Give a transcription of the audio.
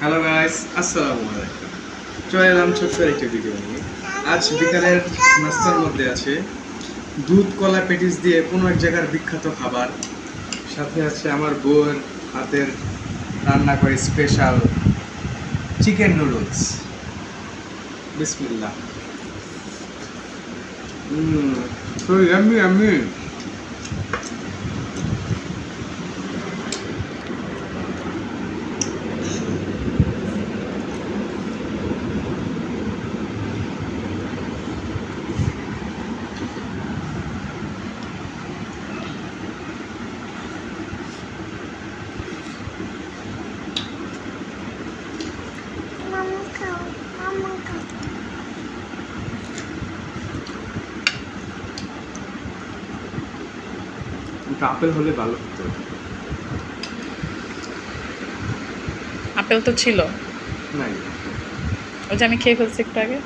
Hello guys, আসসালামু আলাইকুম। চলে এলাম ছোট্ট একটা ভিডিও নিয়ে। আজ বিকালের নাস্তার মধ্যে আছে দুধ কলা পেটিস দিয়ে কোনো এক জায়গার বিখ্যাত খাবার, সাথে আছে আমার বউয়ের হাতের রান্না করে স্পেশাল চিকেন নুডলস। বিসমিল্লাহ। So yummy yummy. এটা আপেল হলে ভালো হতো। আপেল তো ছিল, নাই, ওই যে আমি খেয়ে ফেলছি একটু আগে।